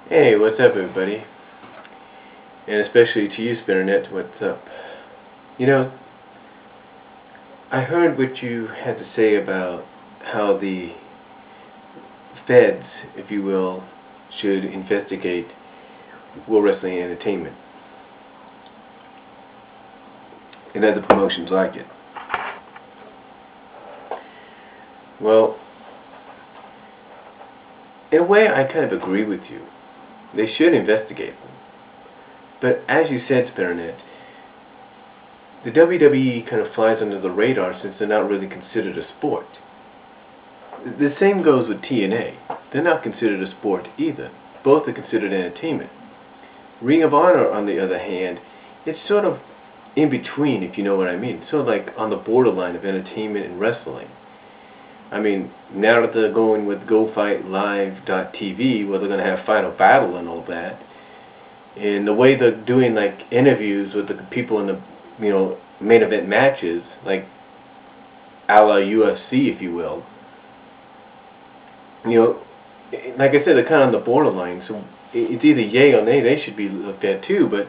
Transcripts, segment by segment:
Hey, what's up, everybody? And especially to you, Spinnernet, what's up? You know, I heard what you had to say about how the FEDS, if you will, should investigate World Wrestling Entertainment and other promotions like it. Well, in a way, I kind of agree with you. They should investigate them. But as you said, Spinnernet, the WWE kind of flies under the radar since they're not really considered a sport. The same goes with TNA. They're not considered a sport either. Both are considered entertainment. Ring of Honor, on the other hand, it's sort of in between, if you know what I mean. Sort of like on the borderline of entertainment and wrestling. I mean, now that they're going with GoFightLive.tv, where they're going to have Final Battle and all that, and the way they're doing like interviews with the people in the main event matches, like a la UFC, if you will. Like I said, they're kind of on the borderline. So it's either yay or nay. They should be looked at too, but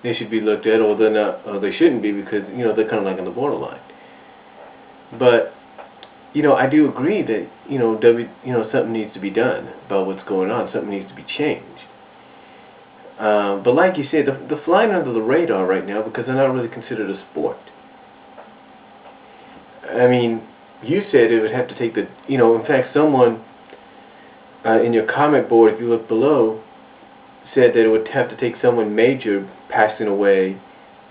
they should be looked at, or they're not, or they shouldn't be, because they're kind of like on the borderline. But I do agree that something needs to be done about what's going on. Something needs to be changed. But like you said, they're flying under the radar right now because they're not really considered a sport. I mean, you said it would have to take the, in fact, someone in your comment board, if you look below, said that it would have to take someone major passing away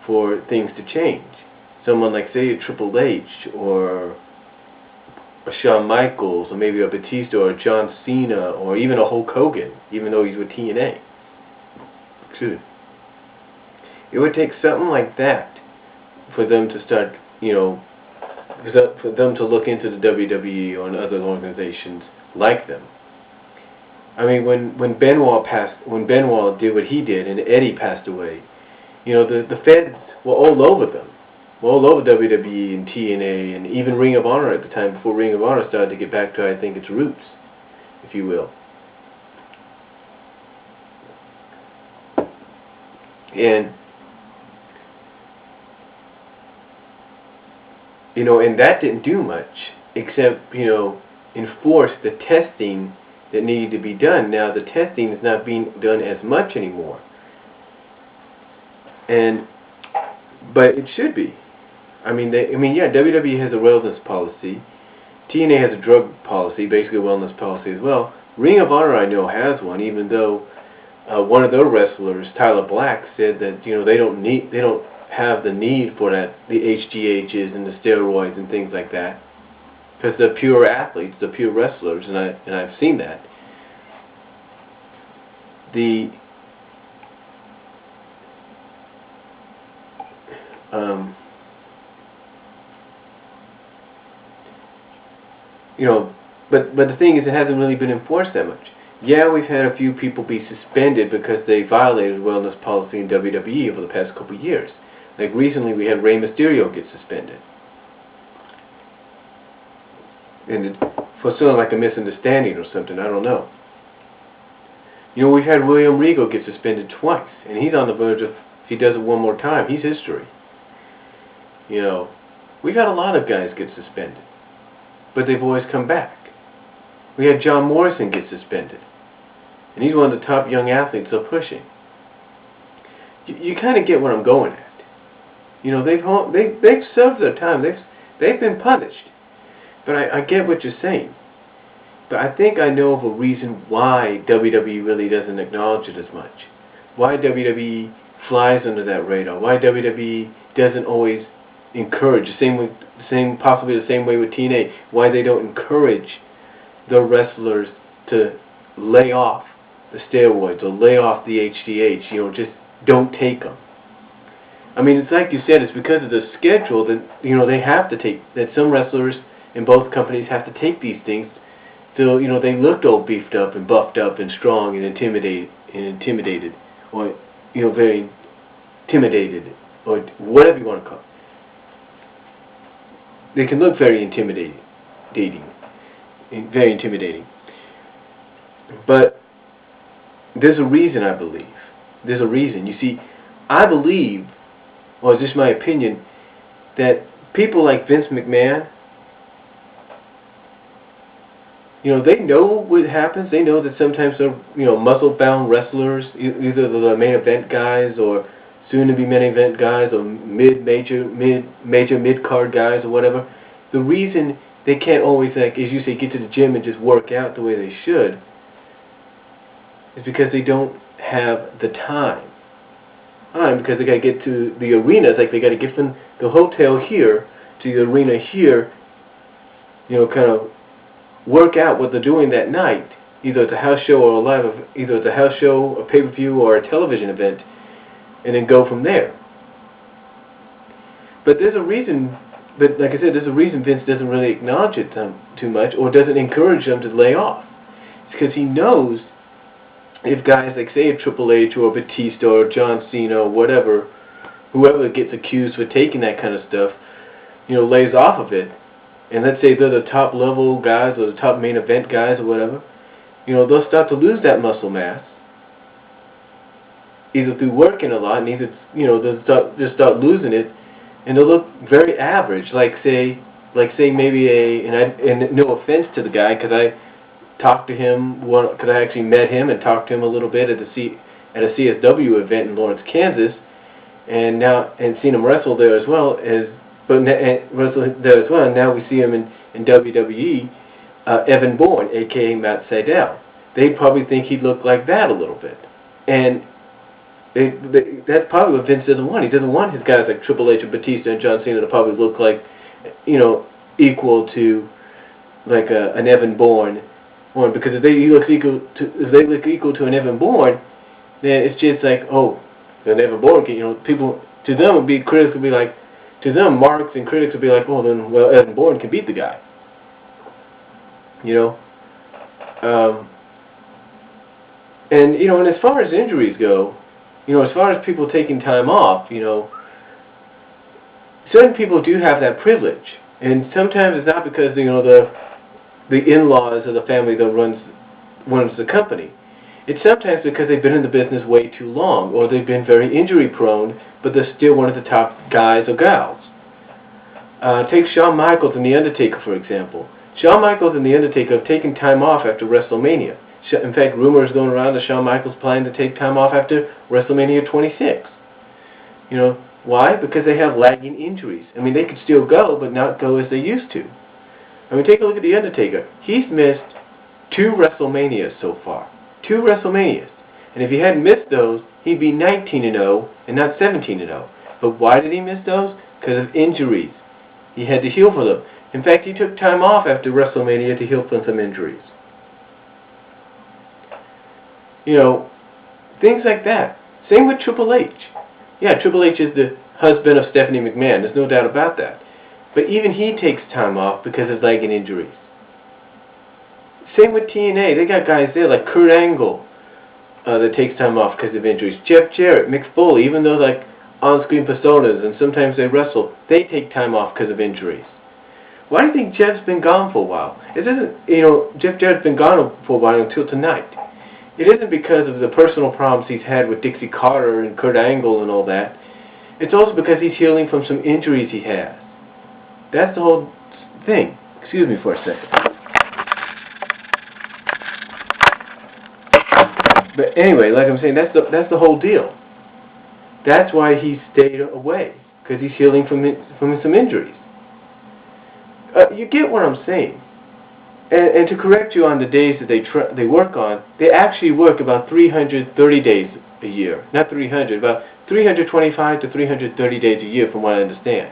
for things to change. Someone like, say, a Triple H, or a Shawn Michaels, or maybe a Batista, or a John Cena, or even a Hulk Hogan, even though he's with TNA. It would take something like that for them to start, for them to look into the WWE or other organizations like them. I mean, when Benoit did what he did, and Eddie passed away, the feds were all over them, were all over WWE and TNA and even Ring of Honor at the time, before Ring of Honor started to get back to, I think, its roots, if you will. And and that didn't do much except enforce the testing that needed to be done. Now the testing is not being done as much anymore, but it should be. WWE has a wellness policy. TNA has a drug policy, basically a wellness policy as well. Ring of Honor, I know, has one, even though one of their wrestlers, Tyler Black, said that they don't have the need for that, the HGHs and the steroids and things like that, because they're pure athletes, they're pure wrestlers, and I've seen that. But the thing is, it hasn't really been enforced that much. Yeah, we've had a few people be suspended because they violated wellness policy in WWE over the past couple of years. Like recently, we had Rey Mysterio get suspended, and for sort of like a misunderstanding or something. I don't know. We've had William Regal get suspended twice, and he's on the verge of, if he does it one more time, he's history. We've had a lot of guys get suspended, but they've always come back. We had John Morrison get suspended, and he's one of the top young athletes they're pushing. You kind of get what I'm going at. They've served their time. They've been punished. But I get what you're saying. But I think I know of a reason why WWE really doesn't acknowledge it as much. Why WWE flies under that radar. Why WWE doesn't always encourage, possibly the same way with TNA. Why they don't encourage the wrestlers to lay off the steroids or lay off the HGH. Just don't take them. I mean, it's like you said, it's because of the schedule that they have to take, that some wrestlers in both companies have to take these things till they looked all beefed up and buffed up and strong and intimidated, or very intimidated, or whatever you want to call it. They can look very intimidating. But there's a reason, I believe. There's a reason. You see, I believe, or it's just my opinion, that people like Vince McMahon, you know, they know what happens. They know that sometimes they're, you know, muscle-bound wrestlers, either the main event guys or soon-to-be main event guys or mid-card guys or whatever. The reason they can't always, like, as you say, get to the gym and just work out the way they should is because they don't have the time. Because they got to get to the arena. It's like they got to get from the hotel here to the arena here, you know, kind of work out what they're doing that night. Either it's a house show or a live, either it's a house show, a pay-per-view, or a television event, and then go from there. But there's a reason. But like I said, there's a reason Vince doesn't really acknowledge it too much, or doesn't encourage them to lay off. It's because he knows if guys like, say, a Triple H or Batista or John Cena or whatever, whoever gets accused for taking that kind of stuff, you know, lays off of it, and let's say they're the top level guys or the top main event guys or whatever, you know, they'll start to lose that muscle mass, either through working a lot, and either, you know, they'll just start losing it, and they'll look very average, like say maybe and no offense to the guy, because I talked to him, because I actually met him and talked to him a little bit at a CSW event in Lawrence, Kansas, and seen him wrestle there as well, and now we see him in WWE, Evan Bourne, aka Matt Sydal. They probably think he'd look like that a little bit, and that's probably what Vince doesn't want. He doesn't want his guys like Triple H and Batista and John Cena to probably look like, you know, equal to like an Evan Bourne. Because if they look equal to an Evan Bourne, then it's just like, oh, an Evan Bourne, you know, people, to them would be, critics would be like, to them, marks and critics would be like, oh, then, well, Evan Bourne can beat the guy. You know? And, you know, and as far as injuries go, you know, as far as people taking time off, you know, certain people do have that privilege. And sometimes it's not because, you know, the in-laws of the family that runs the company. It's sometimes because they've been in the business way too long, or they've been very injury-prone, but they're still one of the top guys or gals. Take Shawn Michaels and The Undertaker, for example. Shawn Michaels and The Undertaker have taken time off after WrestleMania. In fact, rumors going around that Shawn Michaels planning to take time off after WrestleMania 26. You know, why? Because they have lagging injuries. I mean, they could still go, but not go as they used to. I mean, take a look at The Undertaker. He's missed 2 WrestleManias so far. 2 WrestleManias. And if he hadn't missed those, he'd be 19-0 and not 17-0. But why did he miss those? Because of injuries. He had to heal for them. In fact, he took time off after WrestleMania to heal from some injuries. You know, things like that. Same with Triple H. Yeah, Triple H is the husband of Stephanie McMahon. There's no doubt about that. But even he takes time off because of leg and injuries. Same with TNA. They got guys there like Kurt Angle that takes time off because of injuries. Jeff Jarrett, Mick Foley, even though like on-screen personas and sometimes they wrestle, they take time off because of injuries. Why do you think Jeff's been gone for a while? It isn't, you know, Jeff Jarrett's been gone for a while until tonight. It isn't because of the personal problems he's had with Dixie Carter and Kurt Angle and all that. It's also because he's healing from some injuries he has. That's the whole thing. Excuse me for a second. But anyway, like I'm saying, that's the whole deal. That's why he stayed away, because he's healing from some injuries. You get what I'm saying. And to correct you on the days that they work on, they actually work about 330 days a year. Not 300, about 325 to 330 days a year from what I understand.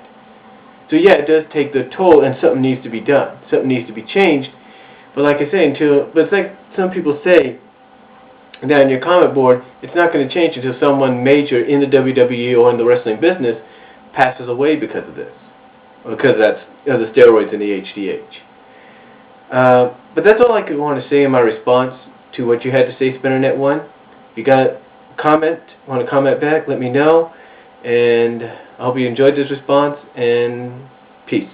So yeah, it does take the toll, and something needs to be done. Something needs to be changed. But like I say, but it's like some people say down on your comment board, it's not going to change until someone major in the WWE or in the wrestling business passes away because of this. Or because that's the steroids and the HGH. But that's all I could want to say in my response to what you had to say, SpinnerNet1. If you got a comment, want to comment back, let me know. And I hope you enjoyed this response, and peace.